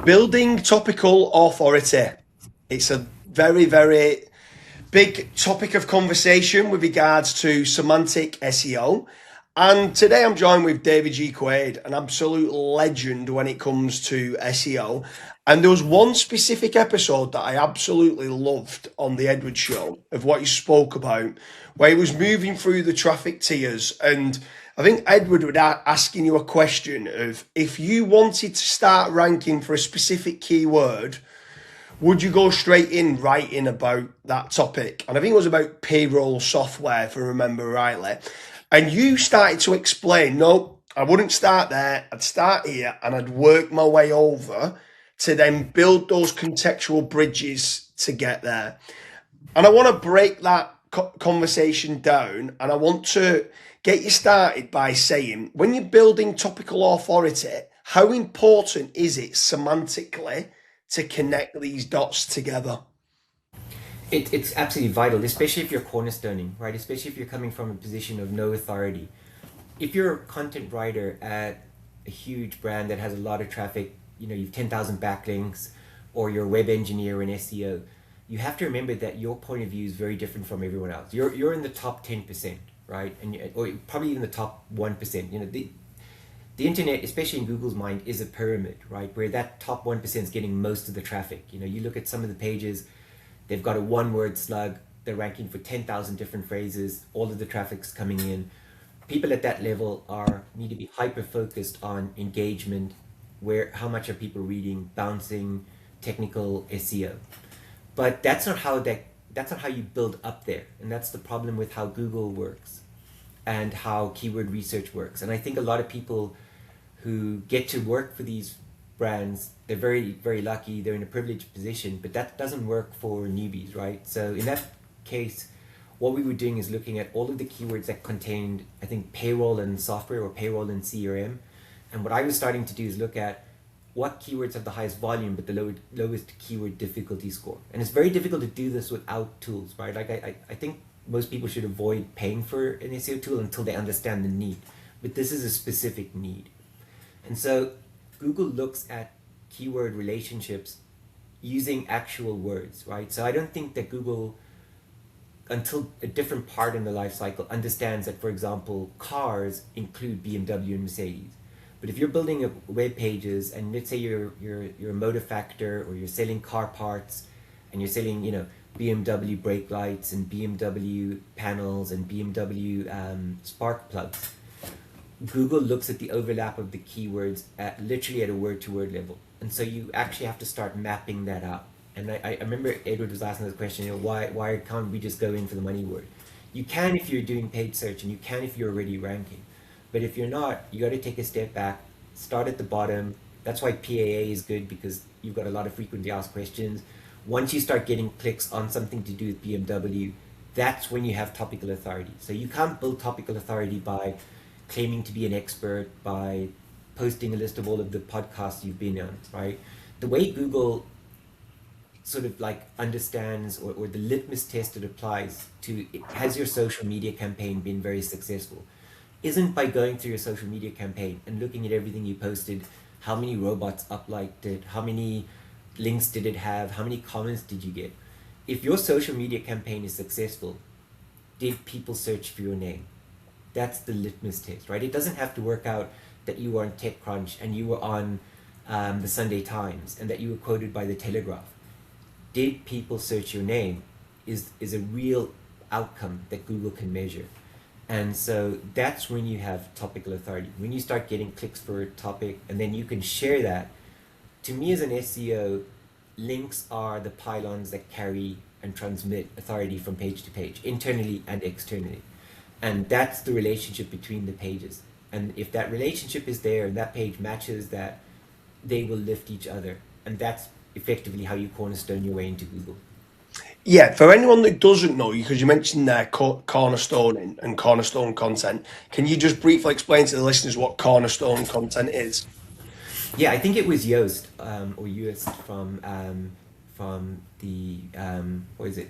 Building topical authority. It's a very, very big topic of conversation with regards to semantic SEO. And today I'm joined with David G Quaid, an absolute legend when it comes to SEO. And there was one specific episode that I absolutely loved on the Edward Show of what he spoke about, where he was moving through the traffic tiers. And I think Edward was asking you a question of if you wanted to start ranking for a specific keyword, would you go straight in writing about that topic? And I think it was about payroll software, if I remember rightly. And you started to explain, no, I wouldn't start there. I'd start here and I'd work my way over to then build those contextual bridges to get there. And I want to break that conversation down, and I want to get you started by saying, when you're building topical authority, how important is it semantically to connect these dots together? It's absolutely vital, especially if you're cornerstoning, right? Especially if you're coming from a position of no authority. If you're a content writer at a huge brand that has a lot of traffic, you've 10,000 backlinks, or you're a web engineer in SEO, you have to remember that your point of view is very different from everyone else. You're in the top 10%, right? Or probably even the top 1%. The internet, especially in Google's mind, is a pyramid, right? Where that top 1% is getting most of the traffic. You look at some of the pages, they've got a one-word slug. They're ranking for 10,000 different phrases. All of the traffic's coming in. People at that level need to be hyper-focused on engagement, how much are people reading, bouncing, technical SEO. But that's not how you build up there. And that's the problem with how Google works and how keyword research works. And I think a lot of people who get to work for these brands, they're very, very lucky, they're in a privileged position, but that doesn't work for newbies, right? So in that case, what we were doing is looking at all of the keywords that contained, I think, payroll and software or payroll and CRM. And what I was starting to do is look at what keywords have the highest volume but the lowest keyword difficulty score. And it's very difficult to do this without tools, right? Like I think most people should avoid paying for an SEO tool until they understand the need. But this is a specific need. And so Google looks at keyword relationships using actual words, right? So I don't think that Google, until a different part in the life cycle, understands that, for example, cars include BMW and Mercedes. But if you're building web pages, and let's say you're a motor factor, or you're selling car parts, and you're selling BMW brake lights and BMW panels and BMW spark plugs, Google looks at the overlap of the keywords literally at a word-to-word level. And so you actually have to start mapping that out. And I remember Edward was asking this question, why can't we just go in for the money word? You can if you're doing paid search, and you can if you're already ranking. But if you're not, you got to take a step back, start at the bottom. That's why PAA is good, because you've got a lot of frequently asked questions. Once you start getting clicks on something to do with BMW, that's when you have topical authority. So you can't build topical authority by claiming to be an expert, by posting a list of all of the podcasts you've been on, right? The way Google sort of like understands, or the litmus test it applies to, has your social media campaign been very successful, isn't by going through your social media campaign and looking at everything you posted, how many robots upliked it, how many links did it have, how many comments did you get. If your social media campaign is successful, did people search for your name? That's the litmus test, right? It doesn't have to work out that you were on TechCrunch and you were on the Sunday Times and that you were quoted by the Telegraph. Did people search your name is a real outcome that Google can measure. And so that's when you have topical authority. When you start getting clicks for a topic, and then you can share that. To me as an SEO, links are the pylons that carry and transmit authority from page to page, internally and externally. And that's the relationship between the pages. And if that relationship is there and that page matches that, they will lift each other. And that's effectively how you cornerstone your way into Google. Yeah, for anyone that doesn't know, because you mentioned there cornerstoning and cornerstone content, can you just briefly explain to the listeners what cornerstone content is? Yeah, I think it was Yoast, or Yoast from the what is it,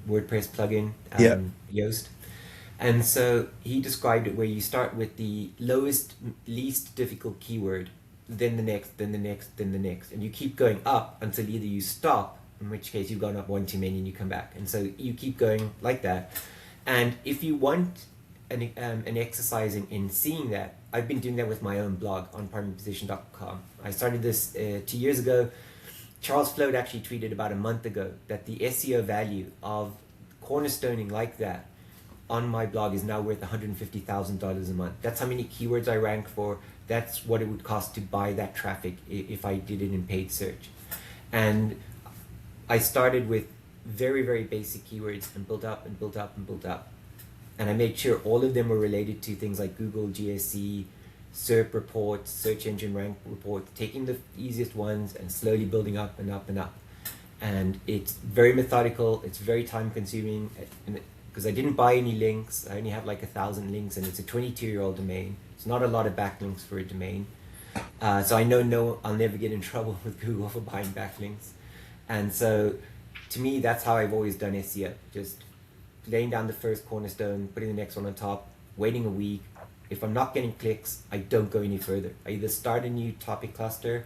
WordPress plugin, Yeah. Yoast. And so he described it where you start with the least difficult keyword, then the next, then the next, then the next, and you keep going up until either you stop, in which case you've gone up one too many and you come back, and so you keep going like that. And if you want an exercise in seeing that, I've been doing that with my own blog on primaryposition.com. I started this 2 years ago. Charles Float actually tweeted about a month ago that the SEO value of cornerstoning like that on my blog is now worth $150,000 a month. That's how many keywords I rank for. That's what it would cost to buy that traffic if I did it in paid search. And I started with very, very basic keywords and built up and built up and built up. And I made sure all of them were related to things like Google, GSE, SERP reports, search engine rank reports, taking the easiest ones and slowly building up and up and up. And it's very methodical, it's very time consuming, because I didn't buy any links. I only have like 1,000 links, and it's a 22-year-old domain. It's not a lot of backlinks for a domain. So I know I'll never get in trouble with Google for buying backlinks. And so to me, that's how I've always done SEO. Just laying down the first cornerstone, putting the next one on top, waiting a week. If I'm not getting clicks, I don't go any further. I either start a new topic cluster,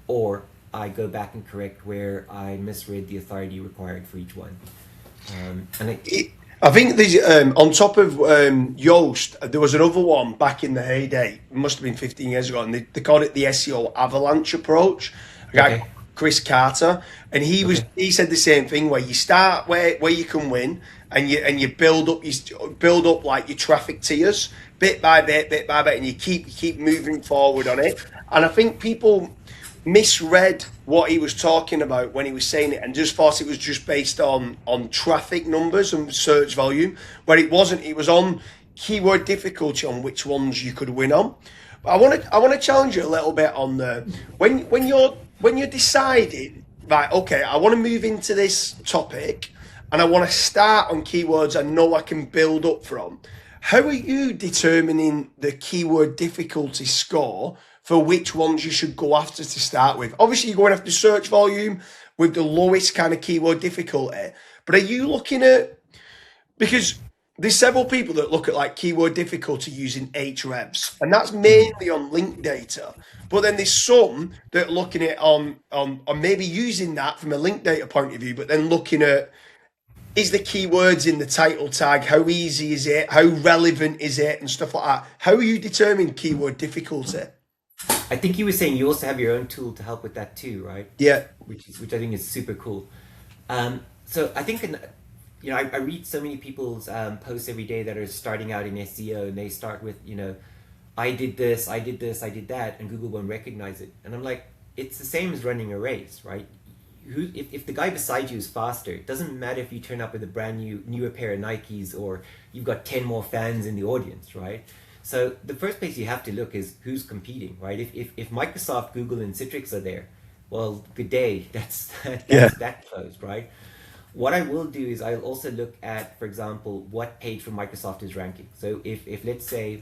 or I go back and correct where I misread the authority required for each one. I think there's, on top of Yoast, there was another one back in the heyday. It must have been 15 years ago, and they called it the SEO avalanche approach. A guy, Chris Carter, and he said the same thing, where you start where you can win, and you build up like your traffic tiers bit by bit, and you keep moving forward on it. And I think people misread what he was talking about when he was saying it, and just thought it was just based on traffic numbers and search volume, where it wasn't. It was on keyword difficulty, on which ones you could win on. But I want to challenge you a little bit on the when you're deciding, right, okay, I want to move into this topic and I want to start on keywords I know I can build up from. How are you determining the keyword difficulty score for which ones you should go after to start with? Obviously, you're going after search volume with the lowest kind of keyword difficulty, but are you looking at, because there's several people that look at like keyword difficulty using Ahrefs, and that's mainly on link data. But then there's some that are looking at on maybe using that from a link data point of view, but then looking at, is the keywords in the title tag, how easy is it, how relevant is it, and stuff like that. How are you determining keyword difficulty? I think you were saying you also have your own tool to help with that too, right? Yeah. Which I think is super cool. So I think, I read so many people's posts every day that are starting out in SEO, and they start with, I did this, I did this, I did that, and Google won't recognize it. And I'm like, it's the same as running a race, right? If the guy beside you is faster, it doesn't matter if you turn up with a brand newer pair of Nikes or you've got 10 more fans in the audience, right? So the first place you have to look is who's competing, right? If Microsoft, Google, and Citrix are there, well, good day. That's that closed, right? What I will do is I'll also look at, for example, what page from Microsoft is ranking. So if let's say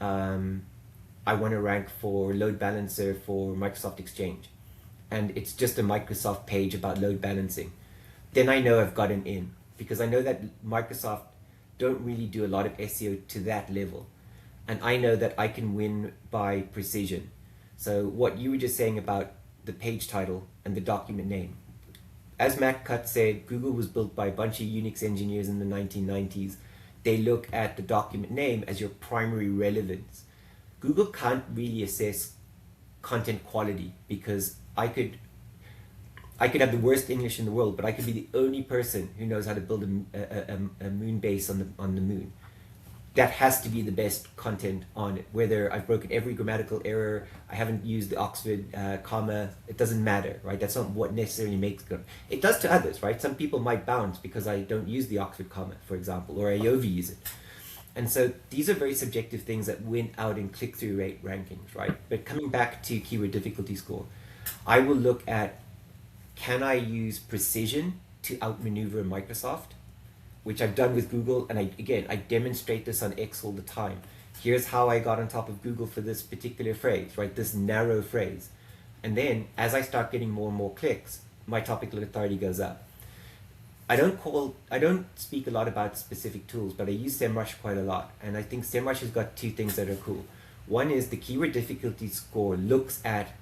I want to rank for load balancer for Microsoft Exchange, and it's just a Microsoft page about load balancing, then I know I've got an in, because I know that Microsoft don't really do a lot of SEO to that level. And I know that I can win by precision. So what you were just saying about the page title and the document name, as Matt Cutts said, Google was built by a bunch of Unix engineers in the 1990s. They look at the document name as your primary relevance. Google can't really assess content quality, because I could have the worst English in the world, but I could be the only person who knows how to build a moon base on the moon. That has to be the best content on it. Whether I've broken every grammatical error, I haven't used the Oxford comma, it doesn't matter, right? That's not what necessarily makes good. It does to others, right? Some people might bounce because I don't use the Oxford comma, for example, or I overuse it. And so these are very subjective things that win out in click-through rate rankings, right? But coming back to keyword difficulty score, I will look at, can I use precision to outmaneuver Microsoft? Which I've done with Google, and I demonstrate this on X all the time. Here's how I got on top of Google for this particular phrase, right? This narrow phrase. And then as I start getting more and more clicks, my topical authority goes up. I don't speak a lot about specific tools, but I use SEMrush quite a lot. And I think SEMrush has got two things that are cool. One is the keyword difficulty score looks at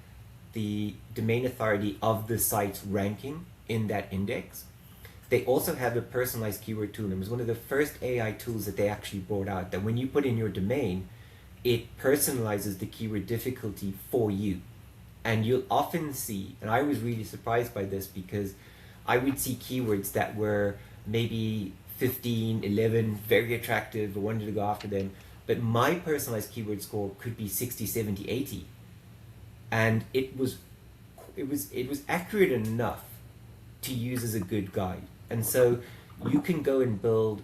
the domain authority of the site's ranking in that index. They also have a personalized keyword tool, and it was one of the first AI tools that they actually brought out, that when you put in your domain, it personalizes the keyword difficulty for you. And you'll often see, and I was really surprised by this, because I would see keywords that were maybe 15, 11, very attractive, I wanted to go after them, but my personalized keyword score could be 60, 70, 80. And it was accurate enough to use as a good guide. And so you can go and build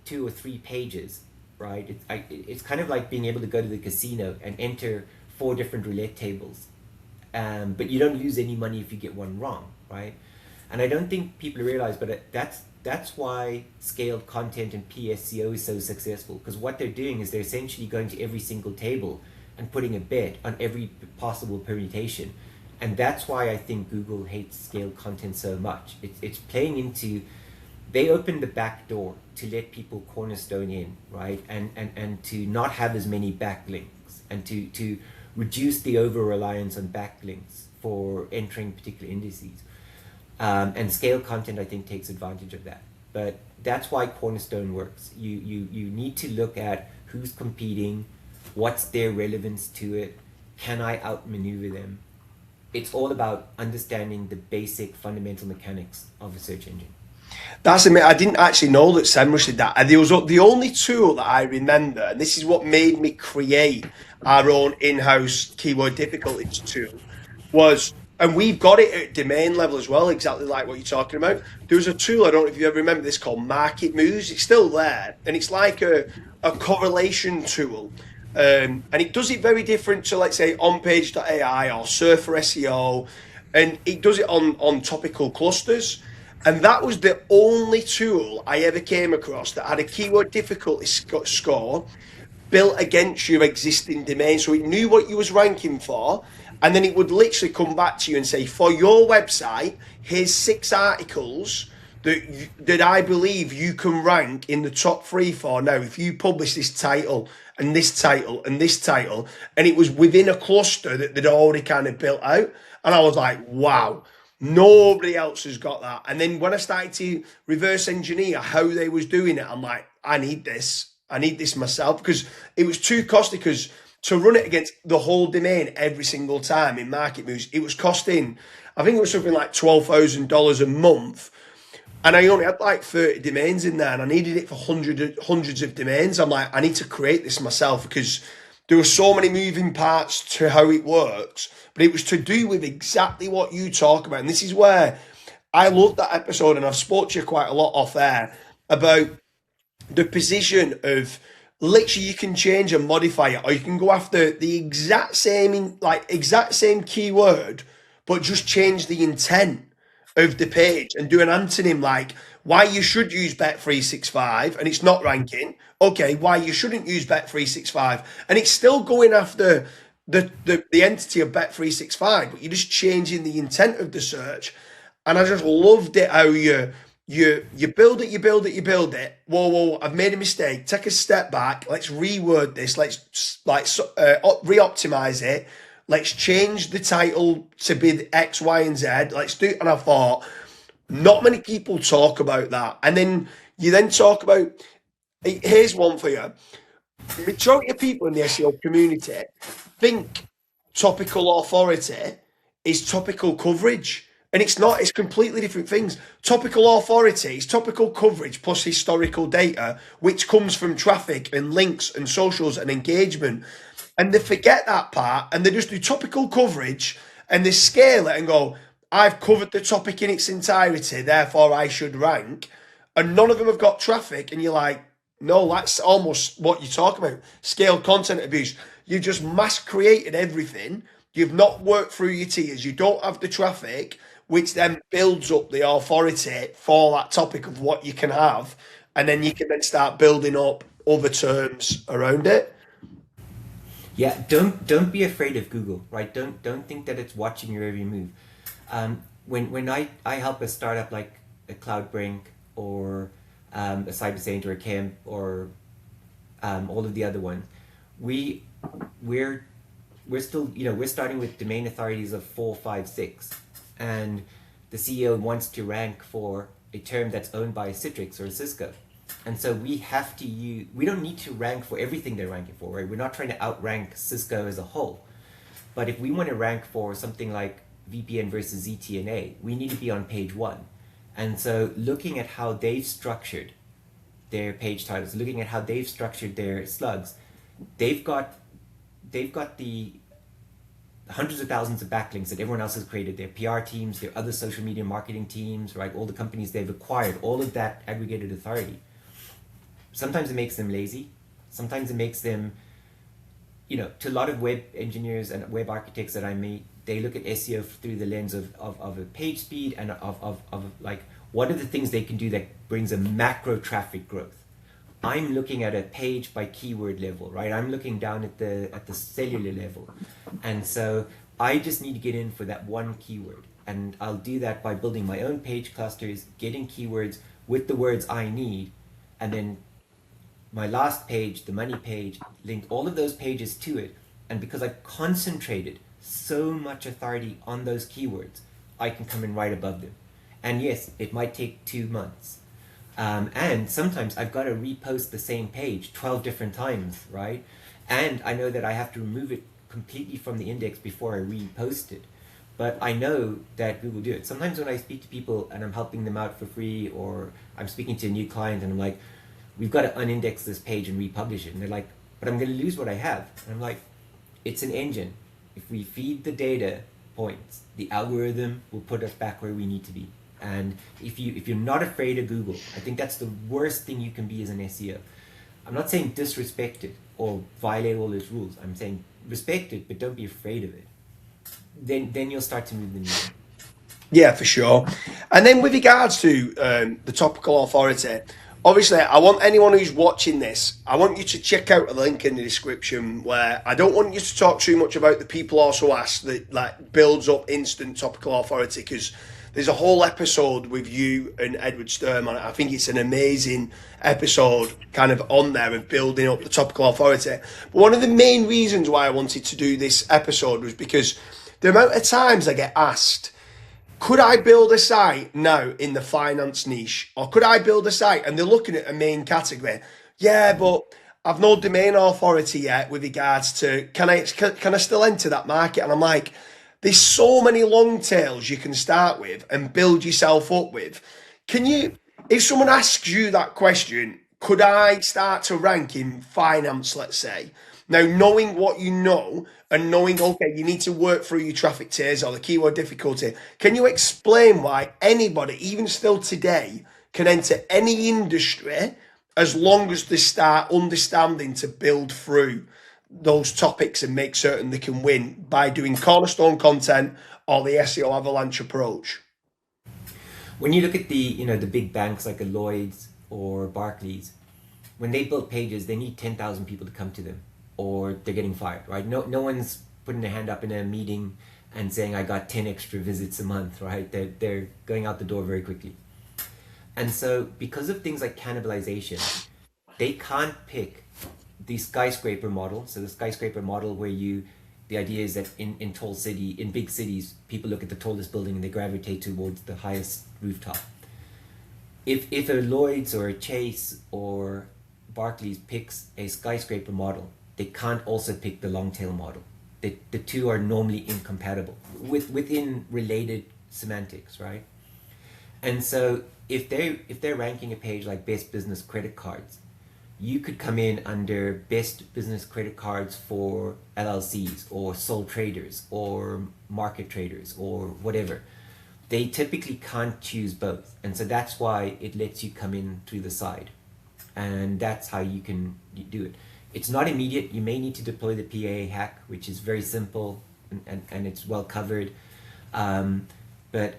2 or 3 pages, right? It's kind of like being able to go to the casino and enter 4 different roulette tables. But you don't lose any money if you get one wrong, right? And I don't think people realize, but that's why scaled content and PSEO is so successful, because what they're doing is they're essentially going to every single table and putting a bet on every possible permutation. And that's why I think Google hates scaled content so much. It's playing into, they opened the back door to let people cornerstone in, right? And to not have as many backlinks, and to reduce the over-reliance on backlinks for entering particular indices. And scaled content, I think, takes advantage of that. But that's why Cornerstone works. You need to look at who's competing, what's their relevance to it, can I outmaneuver them? It's all about understanding the basic fundamental mechanics of a search engine. That's amazing. I didn't actually know that SEMrush did that. And there was the only tool that I remember, and this is what made me create our own in-house keyword difficulties tool, was, and we've got it at domain level as well, exactly like what you're talking about. There was a tool, I don't know if you ever remember this, called Market Moves. It's still there, and it's like a correlation tool. And it does it very different to, let's say, onpage.ai or Surfer SEO, and it does it on topical clusters. And that was the only tool I ever came across that had a keyword difficulty score built against your existing domain. So it knew what you was ranking for, and then it would literally come back to you and say, for your website, here's 6 articles that I believe you can rank in the top 3 for. Now, if you publish this title and this title and this title, and it was within a cluster that they'd already kind of built out. And I was like, wow, nobody else has got that. And then when I started to reverse engineer how they was doing it, I'm like, I need this myself, because it was too costly, because to run it against the whole domain every single time in Market Moves, it was costing, I think it was something like $12,000 a month. And I only had like 30 domains in there, and I needed it for hundreds of domains. I'm like, I need to create this myself, because there were so many moving parts to how it works. But it was to do with exactly what you talk about. And this is where I love that episode, and I've spoke to you quite a lot off air about the position of, literally, you can change and modify it, or you can go after the exact same keyword, but just change the intent of the page and do an antonym, like why you should use Bet365 and it's not ranking. Okay, why you shouldn't use Bet365, and it's still going after the entity of Bet365, but you're just changing the intent of the search. And I just loved it how you build it. Whoa, I've made a mistake. Take a step back. Let's reword this. Let's re-optimize it. Let's change the title to be X, Y, and Z. Let's do it. And I thought, not many people talk about that. And then you then talk about, here's one for you. The majority of people in the SEO community think topical authority is topical coverage. And it's not, it's completely different things. Topical authority is topical coverage plus historical data, which comes from traffic and links and socials and engagement. And they forget that part, and they just do topical coverage, and they scale it and go, I've covered the topic in its entirety, therefore I should rank. And none of them have got traffic. And you're like, no, that's almost what you talk about. Scaled content abuse. You just mass created everything. You've not worked through your tiers. You don't have the traffic, which then builds up the authority for that topic of what you can have. And then you can then start building up other terms around it. Yeah, don't be afraid of Google, right? Don't think that it's watching your every move. When I help a startup like a CloudBrink or a CyberSaint or a Camp or all of the other ones, we we're still, we're starting with domain authorities of 4, 5, 6, and the CEO wants to rank for a term that's owned by a Citrix or a Cisco. And so we don't need to rank for everything they're ranking for, right? We're not trying to outrank Cisco as a whole. But if we want to rank for something like VPN versus ZTNA, we need to be on page 1. And so looking at how they've structured their page titles, looking at how they've structured their slugs, they've got the hundreds of thousands of backlinks that everyone else has created, their PR teams, their other social media marketing teams, right? All the companies they've acquired, all of that aggregated authority. Sometimes it makes them lazy. Sometimes it makes them, to a lot of web engineers and web architects that I meet, they look at SEO through the lens of a page speed and of like, what are the things they can do that brings a macro traffic growth? I'm looking at a page by keyword level, right? I'm looking down at the cellular level. And so I just need to get in for that one keyword. And I'll do that by building my own page clusters, getting keywords with the words I need, and then my last page, the money page, link all of those pages to it. And because I've concentrated so much authority on those keywords, I can come in right above them. And yes, it might take 2 months. And sometimes I've got to repost the same page 12 different times, right? And I know that I have to remove it completely from the index before I repost it. But I know that Google do it. Sometimes when I speak to people and I'm helping them out for free, or I'm speaking to a new client and I'm like, we've got to unindex this page and republish it. And they're like, but I'm going to lose what I have. And I'm like, it's an engine. If we feed the data points, the algorithm will put us back where we need to be. And if you're not afraid of Google, I think that's the worst thing you can be as an SEO. I'm not saying disrespect it or violate all its rules. I'm saying respect it, but don't be afraid of it. Then you'll start to move the needle. Yeah, for sure. And then with regards to the Topical Authority, obviously, I want anyone who's watching this, I want you to check out the link in the description, where I don't want you to talk too much about the people also ask that like builds up instant Topical Authority, because there's a whole episode with you and Edward Sturm on it. I think it's an amazing episode kind of on there of building up the Topical Authority. But one of the main reasons why I wanted to do this episode was because the amount of times I get asked, could I build a site now in the finance niche? Or could I build a site? And they're looking at a main category. Yeah, but I've no domain authority yet with regards to, can I still enter that market? And I'm like, there's so many long tails you can start with and build yourself up with. Can you, if someone asks you that question, could I start to rank in finance, let's say? Now, knowing what you know and knowing, okay, you need to work through your traffic tiers or the keyword difficulty, can you explain why anybody, even still today, can enter any industry as long as they start understanding to build through those topics and make certain they can win by doing Cornerstone Content or the SEO avalanche approach? When you look at the big banks like a Lloyd's or Barclays, when they build pages, they need 10,000 people to come to them, or they're getting fired, right? No one's putting their hand up in a meeting and saying, I got 10 extra visits a month, right? They're going out the door very quickly. And so because of things like cannibalization, they can't pick the skyscraper model. So the skyscraper model where the idea is that in big cities, people look at the tallest building and they gravitate towards the highest rooftop. If a Lloyd's or a Chase or Barclays picks a skyscraper model, they can't also pick the long tail model. The two are normally incompatible within related semantics, right? And so if they're ranking a page like best business credit cards, you could come in under best business credit cards for LLCs or sole traders or market traders or whatever. They typically can't choose both. And so that's why it lets you come in through the side. And that's how you can do it. It's not immediate. You may need to deploy the PAA hack, which is very simple and it's well covered. But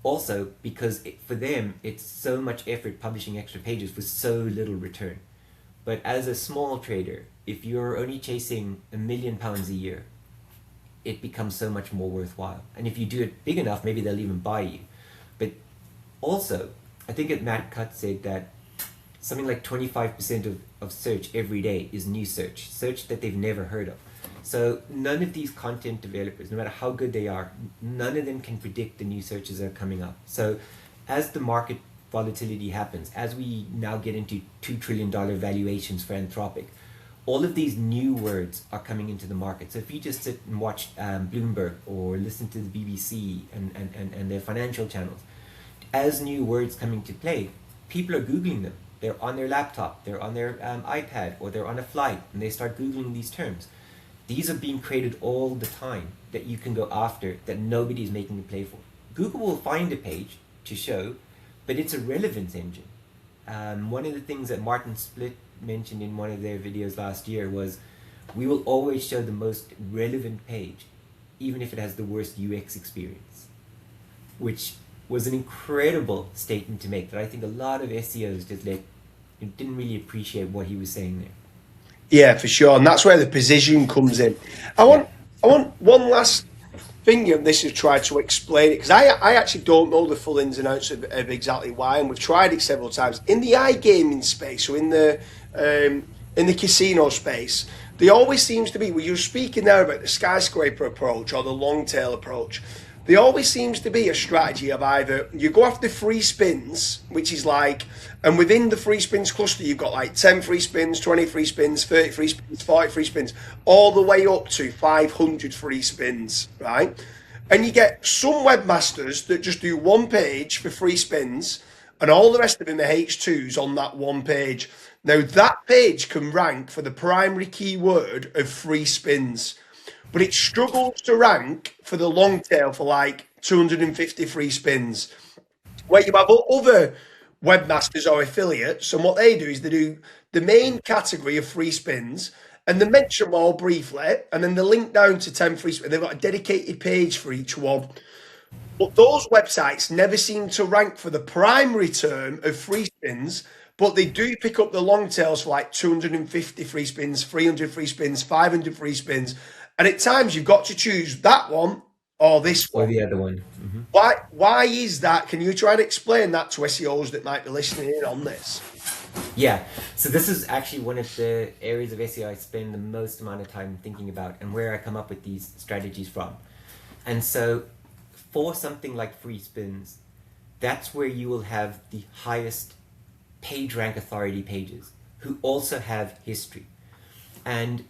also because for them, it's so much effort publishing extra pages for so little return. But as a small trader, if you're only chasing £1 million a year, it becomes so much more worthwhile. And if you do it big enough, maybe they'll even buy you. But also, I think Matt Cutt said that something like 25% of search every day is new search that they've never heard of. So none of these content developers, no matter how good they are, none of them can predict the new searches that are coming up. So as the market volatility happens, as we now get into $2 trillion valuations for Anthropic, all of these new words are coming into the market. So if you just sit and watch Bloomberg or listen to the BBC and their financial channels, as new words come into play, people are Googling them. They're on their laptop, they're on their iPad, or they're on a flight, and they start Googling these terms. These are being created all the time that you can go after, that nobody is making a play for. Google will find a page to show, but it's a relevance engine. One of the things that Martin Split mentioned in one of their videos last year was, we will always show the most relevant page, even if it has the worst UX experience, which was an incredible statement to make that I think a lot of SEOs just didn't really appreciate what he was saying there. Yeah, for sure, and that's where the position comes in. I want one last thing of this to try to explain it, because I actually don't know the full ins and outs of exactly why, and we've tried it several times in the iGaming space, so in the casino space. There always seems to be, well, you're speaking there about the skyscraper approach or the long tail approach. There always seems to be a strategy of either you go after free spins, which is like, and within the free spins cluster, you've got like 10 free spins, 20 free spins, 30 free spins, 40 free spins, all the way up to 500 free spins, right? And you get some webmasters that just do one page for free spins, and all the rest of them are H2s on that one page. Now, that page can rank for the primary keyword of free spins, but it struggles to rank for the long tail for like 250 free spins, where you have other webmasters or affiliates, and what they do is they do the main category of free spins, and they mention them all briefly, and then they link down to 10 free spins. They've got a dedicated page for each one. But those websites never seem to rank for the primary term of free spins, but they do pick up the long tails for like 250 free spins, 300 free spins, 500 free spins. And at times you've got to choose that one or this Or one. the other one. Mm-hmm. Why is that? Can you try and explain that to SEOs that might be listening in on this? Yeah, so this is actually one of the areas of SEO I spend the most amount of time thinking about, and where I come up with these strategies from. And so for something like free spins, that's where you will have the highest page rank authority pages, who also have history. And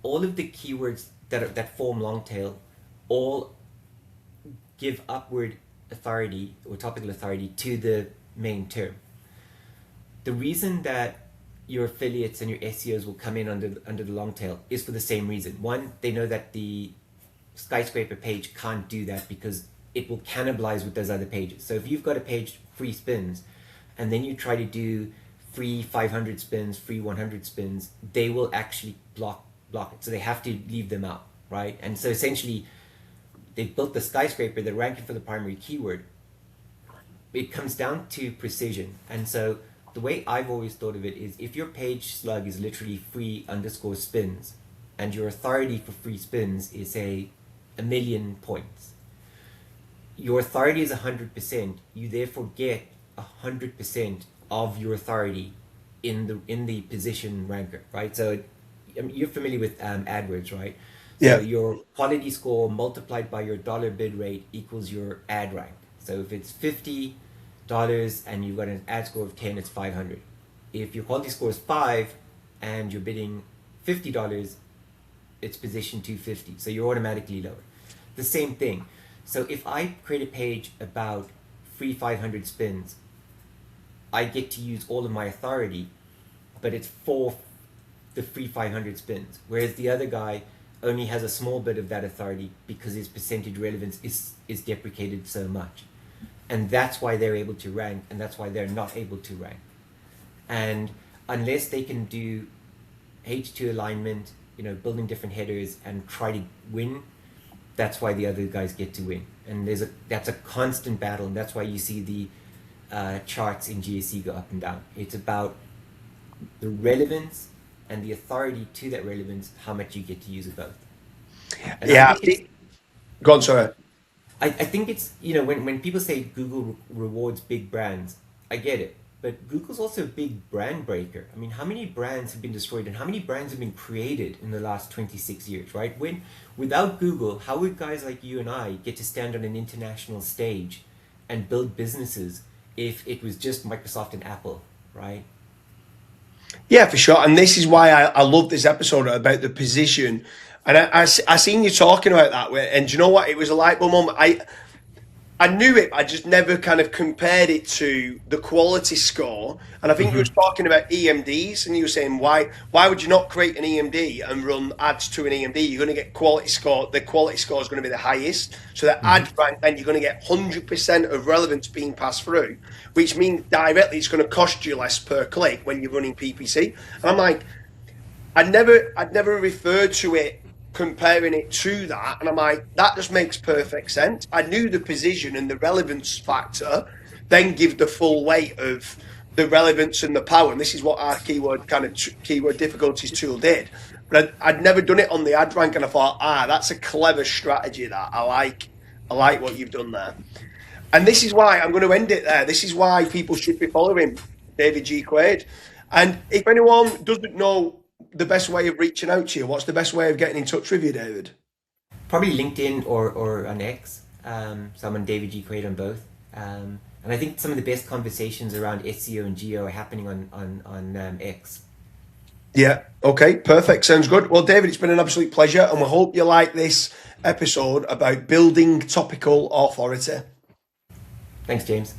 all of the keywords that form long tail all give upward authority or topical authority to the main term. The reason that your affiliates and your SEOs will come in under the long tail is for the same reason. One, they know that the skyscraper page can't do that because it will cannibalize with those other pages. So if you've got a page free spins, and then you try to do free 500 spins, free 100 spins, they will actually block it. So they have to leave them out, right? And so essentially, they've built the skyscraper, they're ranking for the primary keyword. It comes down to precision. And so the way I've always thought of it is, if your page slug is literally free _ spins, and your authority for free spins is, say, 1,000,000 points, your authority is 100%, you therefore get 100% of your authority in the position ranker, right? So you're familiar with AdWords, right? Yeah. So your quality score multiplied by your dollar bid rate equals your ad rank. So if it's $50 and you've got an ad score of 10, it's 500. If your quality score is 5 and you're bidding $50, it's position 250. So you're automatically lower. The same thing. So if I create a page about free 500 spins, I get to use all of my authority, but it's for the free 500 spins. Whereas the other guy only has a small bit of that authority because his percentage relevance is deprecated so much. And that's why they're able to rank, and that's why they're not able to rank. And unless they can do H2 alignment, building different headers and try to win, that's why the other guys get to win. And that's a constant battle, and that's why you see the charts in GSE go up and down. It's about the relevance and the authority to that relevance, how much you get to use of both. And Yeah. Go on, sorry. I think it's, when people say Google rewards big brands, I get it. but Google's also a big brand breaker. I mean, how many brands have been destroyed and how many brands have been created in the last 26 years, right? Without Google, how would guys like you and I get to stand on an international stage and build businesses if it was just Microsoft and Apple, right? Yeah, for sure. And this is why I love this episode about the position. And I seen you talking about that. And do you know what? It was a light bulb moment. I knew it. I just never kind of compared it to the quality score. And I think you were talking about EMDs, and you were saying why would you not create an EMD and run ads to an EMD? You're going to get quality score. The quality score is going to be the highest. So the ad rank, then you're going to get 100% of relevance being passed through, which means directly it's going to cost you less per click when you're running PPC. And I'm like, I'd never referred to it comparing it to that, and I'm like, that just makes perfect sense. I knew the position and the relevance factor then give the full weight of the relevance and the power, and this is what our keyword difficulties tool did. But I'd never done it on the ad rank, and I thought, that's a clever strategy. That I like what you've done there. And this is why I'm going to end it there. This is why people should be following David G Quaid. And if anyone doesn't know the best way of reaching out to you, what's the best way of getting in touch with you, David? Probably LinkedIn or on X. So I'm on David G Quaid on both. And I think some of the best conversations around SEO and geo are happening on X. Yeah, okay, perfect. Sounds good. Well, David, it's been an absolute pleasure, and we hope you like this episode about building topical authority. Thanks, James.